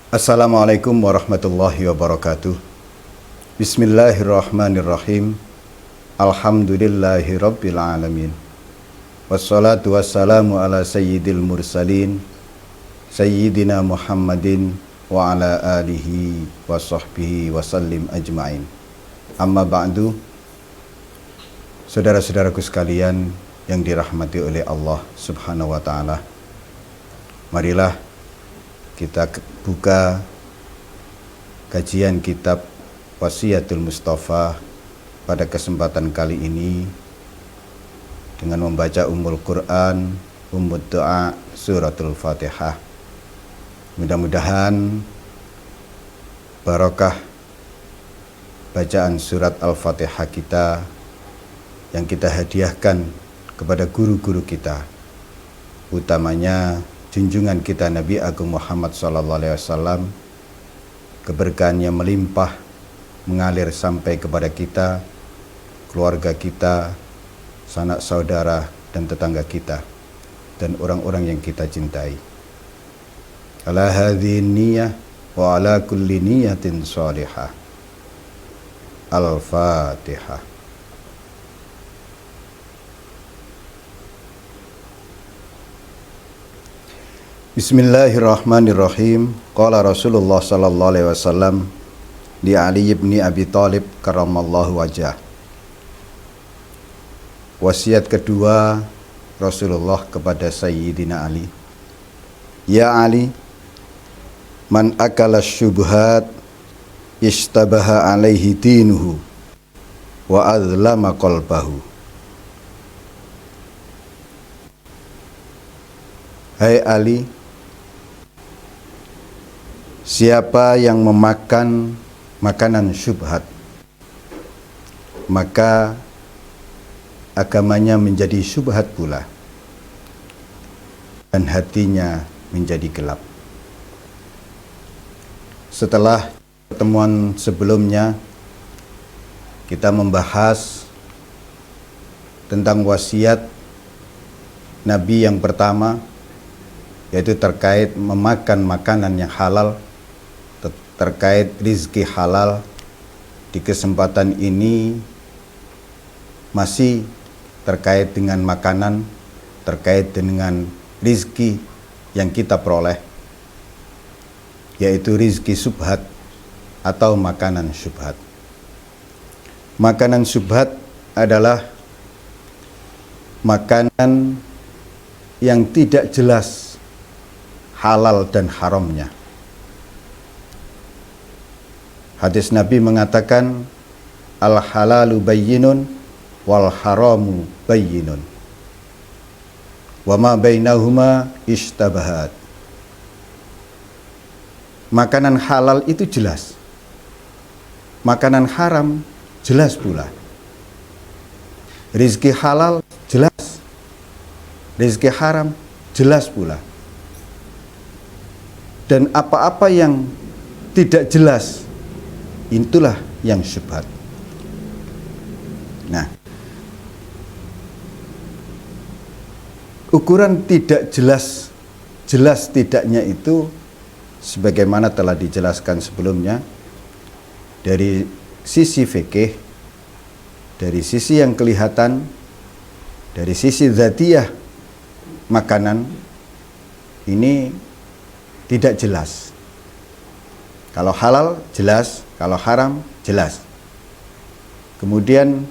Assalamualaikum warahmatullahi wabarakatuh. Bismillahirrahmanirrahim. Alhamdulillahi rabbil alamin. Wassalatu wassalamu ala sayyidil mursalin Sayyidina Muhammadin wa ala alihi wa sahbihi wa sallim ajma'in. Amma ba'du. Saudara-saudaraku sekalian yang dirahmati oleh Allah subhanahu wa ta'ala, marilah kita buka kajian kitab Wasiyatul Mustafa pada kesempatan kali ini dengan membaca Ummul Quran, Ummud Doa, Suratul Fatihah. Mudah-mudahan barokah bacaan surat Al-Fatihah kita yang kita hadiahkan kepada guru-guru kita, utamanya junjungan kita Nabi Agung Muhammad SAW, keberkahannya melimpah mengalir sampai kepada kita, keluarga kita, sanak saudara dan tetangga kita, dan orang-orang yang kita cintai. Ala hadhihi niyyah wa ala kulli niyatin shalihah. Al-Fatihah. Bismillahirrahmanirrahim. Qala Rasulullah sallallahu alaihi wasallam li Ali ibn Abi Thalib karramallahu wajhah. Wasiat kedua Rasulullah kepada Sayyidina Ali. Ya Ali, man akala syubhat istabaha alaihi dinuhu wa azlama qalbahu. Hai Ali, siapa yang memakan makanan syubhat, maka agamanya menjadi syubhat pula, dan hatinya menjadi gelap. Setelah pertemuan sebelumnya, kita membahas tentang wasiat Nabi yang pertama, yaitu terkait memakan makanan yang halal, terkait rizki halal. Di kesempatan ini masih terkait dengan makanan, terkait dengan rizki yang kita peroleh, yaitu rizki syubhat atau makanan syubhat. Makanan syubhat adalah makanan yang tidak jelas halal dan haramnya. Hadis Nabi mengatakan, al-halalu bayyinun wal haramu bayyinun wa ma bainahuma ishtabahat. Makanan halal itu jelas, makanan haram jelas pula. Rizki halal jelas, rizki haram jelas pula. Dan apa-apa yang tidak jelas, itulah yang syubhat. Nah, ukuran tidak jelas, jelas tidaknya itu sebagaimana telah dijelaskan sebelumnya, dari sisi fikih, dari sisi yang kelihatan, dari sisi dzatiyah makanan ini tidak jelas. Kalau halal jelas, kalau haram jelas. Kemudian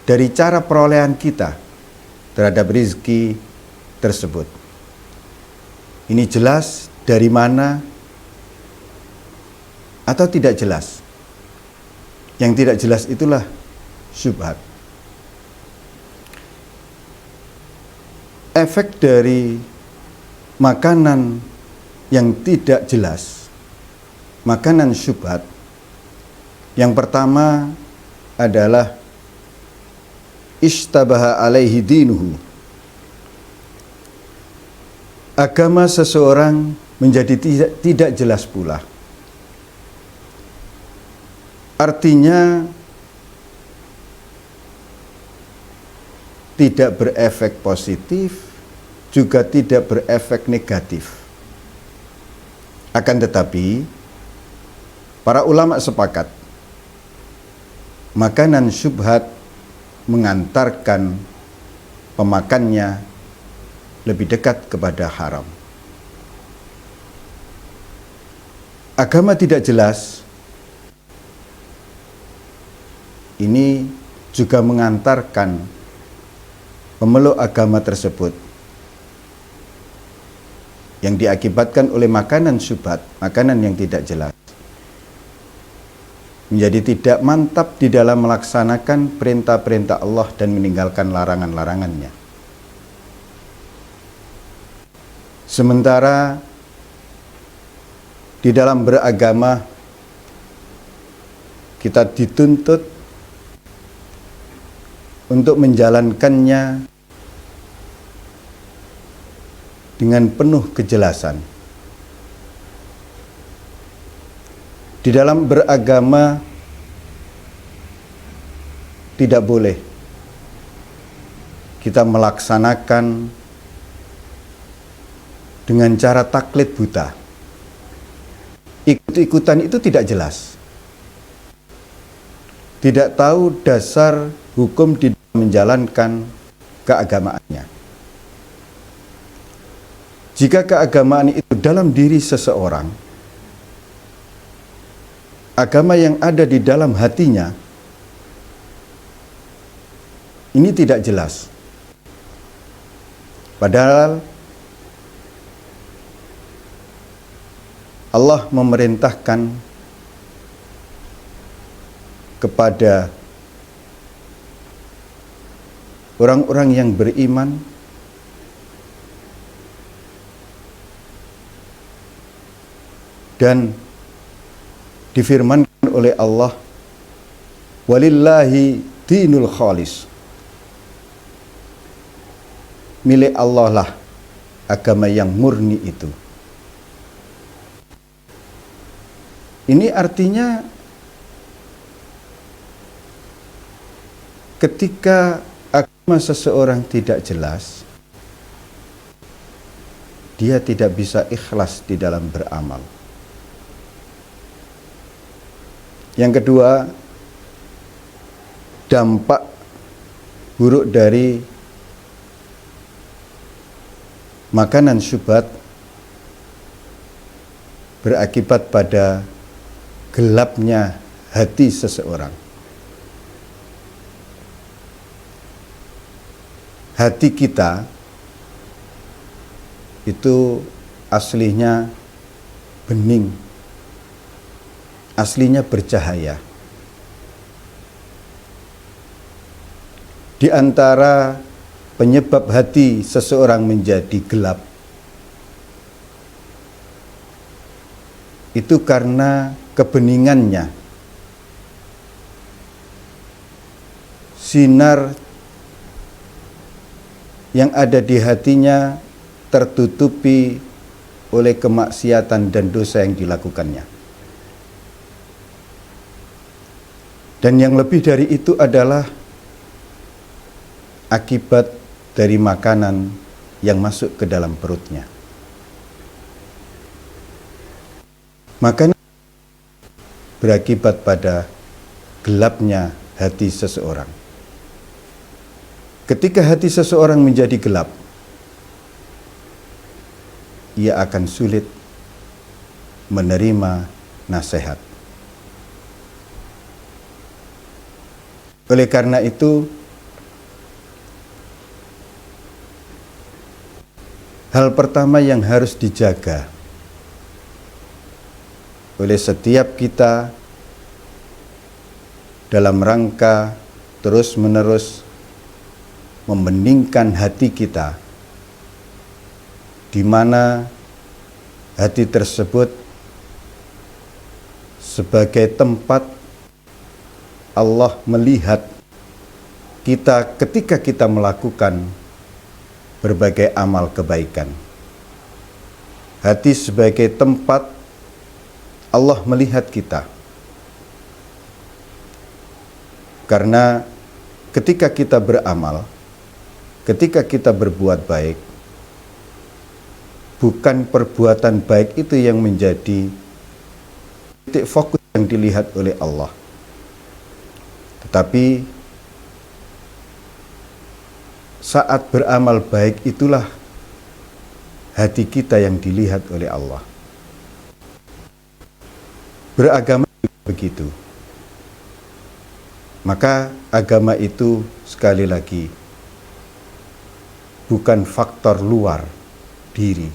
dari cara perolehan kita terhadap rizki tersebut, ini jelas dari mana atau tidak jelas. Yang tidak jelas itulah syubhat. Efek dari makanan yang tidak jelas, makanan syubhat, yang pertama adalah ishtabaha alaihi dinuhu. Agama seseorang menjadi tidak jelas pula. Artinya tidak berefek positif, juga tidak berefek negatif. Akan tetapi Para ulama sepakat, makanan syubhat mengantarkan pemakannya lebih dekat kepada haram. Agama tidak jelas ini juga mengantarkan pemeluk agama tersebut yang diakibatkan oleh makanan syubhat, makanan yang tidak jelas, menjadi tidak mantap di dalam melaksanakan perintah-perintah Allah dan meninggalkan larangan-larangannya. Sementara di dalam beragama kita dituntut untuk menjalankannya dengan penuh kejelasan. Di dalam beragama tidak boleh kita melaksanakan dengan cara taklid buta. Ikut-ikutan itu tidak jelas. Tidak tahu dasar hukum di dalam menjalankan keagamaannya. Jika keagamaan itu dalam diri seseorang, agama yang ada di dalam hatinya ini tidak jelas. Padahal Allah memerintahkan kepada orang-orang yang beriman dan difirmankan oleh Allah, walillahi dinul khalis, milik Allah lah agama yang murni itu. Ini artinya ketika agama seseorang tidak jelas, dia tidak bisa ikhlas di dalam beramal. Yang kedua, dampak buruk dari makanan syubhat berakibat pada gelapnya hati seseorang. Hati kita itu aslinya bening, aslinya bercahaya. Di antara penyebab hati seseorang menjadi gelap itu karena kebeningannya, sinar yang ada di hatinya tertutupi oleh kemaksiatan dan dosa yang dilakukannya. Dan yang lebih dari itu adalah akibat dari makanan yang masuk ke dalam perutnya. Makanan berakibat pada gelapnya hati seseorang. Ketika hati seseorang menjadi gelap, ia akan sulit menerima nasihat. Oleh karena itu, hal pertama yang harus dijaga oleh setiap kita dalam rangka terus-menerus membeningkan hati kita, di mana hati tersebut sebagai tempat Allah melihat kita ketika kita melakukan berbagai amal kebaikan. Hati sebagai tempat Allah melihat kita. Karena ketika kita beramal, ketika kita berbuat baik, bukan perbuatan baik itu yang menjadi titik fokus yang yang dilihat oleh Allah. Tetapi saat beramal baik itulah hati kita yang dilihat oleh Allah. Beragama juga begitu. Maka agama itu sekali lagi bukan faktor luar diri,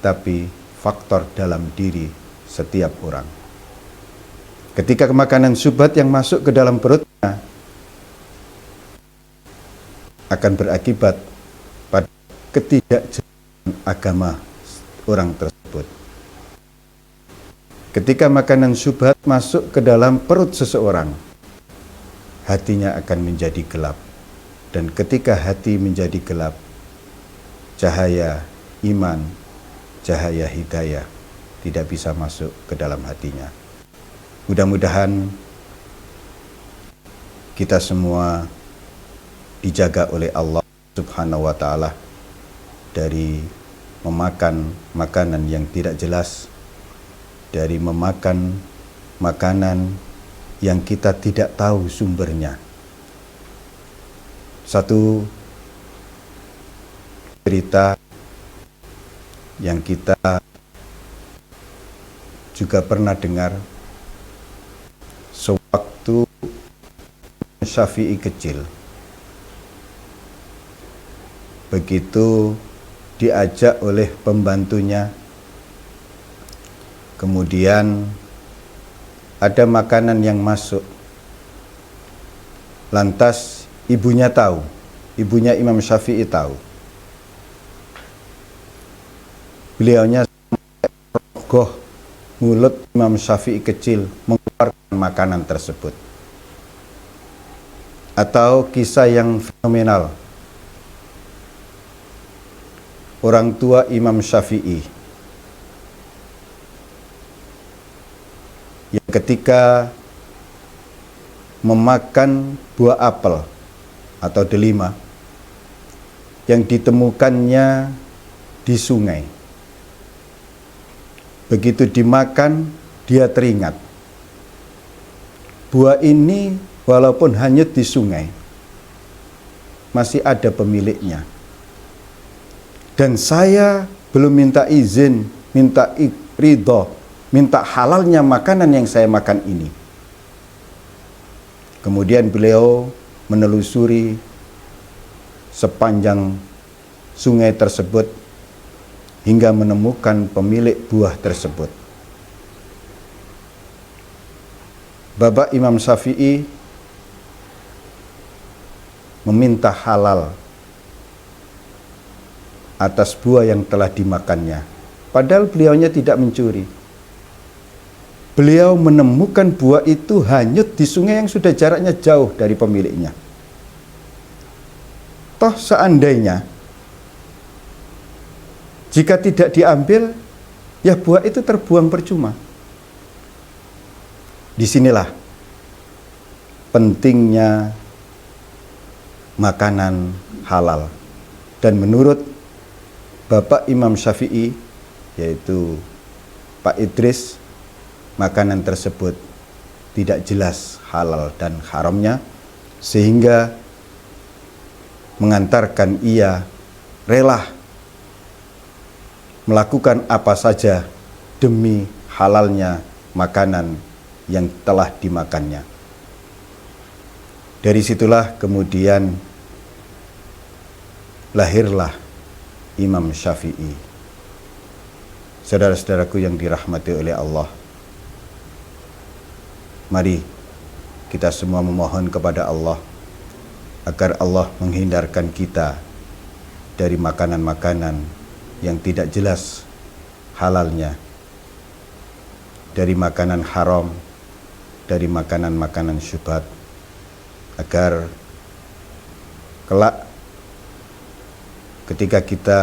tapi faktor dalam diri setiap orang. Ketika makanan syubhat yang masuk ke dalam perutnya akan berakibat pada ketidakjelasan agama orang tersebut. Ketika makanan syubhat masuk ke dalam perut seseorang, hatinya akan menjadi gelap. Dan ketika hati menjadi gelap, cahaya iman, cahaya hidayah tidak bisa masuk ke dalam hatinya. Mudah-mudahan kita semua dijaga oleh Allah Subhanahu wa Ta'ala dari memakan makanan yang tidak jelas, dari memakan makanan yang kita tidak tahu sumbernya. Satu cerita yang kita juga pernah dengar, sewaktu Syafi'i kecil, begitu diajak oleh pembantunya, kemudian ada makanan yang masuk, lantas ibunya tahu, ibunya Imam Syafi'i tahu. Beliaunya rogoh mulut Imam Syafi'i kecil mengeluarkan makanan tersebut. Atau kisah yang fenomenal, orang tua Imam Syafi'i yang ketika memakan buah apel atau delima yang ditemukannya di sungai. Begitu dimakan, dia teringat, buah ini walaupun hanyut di sungai, masih ada pemiliknya. Dan saya belum minta izin, minta ridho, minta halalnya makanan yang saya makan ini. Kemudian beliau menelusuri sepanjang sungai tersebut hingga menemukan pemilik buah tersebut. Bapak Imam Syafi'i meminta halal atas buah yang telah dimakannya. Padahal beliaunya tidak mencuri. Beliau menemukan buah itu hanyut di sungai yang sudah jaraknya jauh dari pemiliknya. Toh seandainya jika tidak diambil, ya buah itu terbuang percuma. Disinilah pentingnya makanan halal. Dan menurut Bapak Imam Syafi'i, yaitu Pak Idris, makanan tersebut tidak jelas halal dan haramnya, sehingga mengantarkan ia rela melakukan apa saja demi halalnya makanan yang telah dimakannya. Dari situlah kemudian lahirlah Imam Syafi'i. Saudara-saudaraku yang dirahmati oleh Allah, mari kita semua memohon kepada Allah agar Allah menghindarkan kita dari makanan-makanan yang tidak jelas halalnya, dari makanan haram, dari makanan-makanan syubhat, agar kelak ketika kita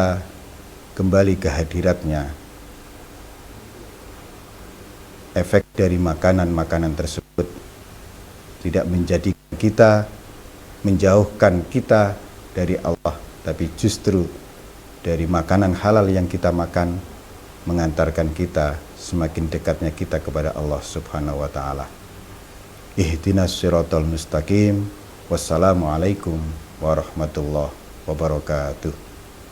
kembali ke hadiratnya, efek dari makanan-makanan tersebut tidak menjadikan kita, menjauhkan kita dari Allah, tapi justru dari makanan halal yang kita makan mengantarkan kita semakin dekatnya kita kepada Allah Subhanahu wa taala. Ihdinas siratal mustaqim. Wassalamualaikum warahmatullahi wabarakatuh.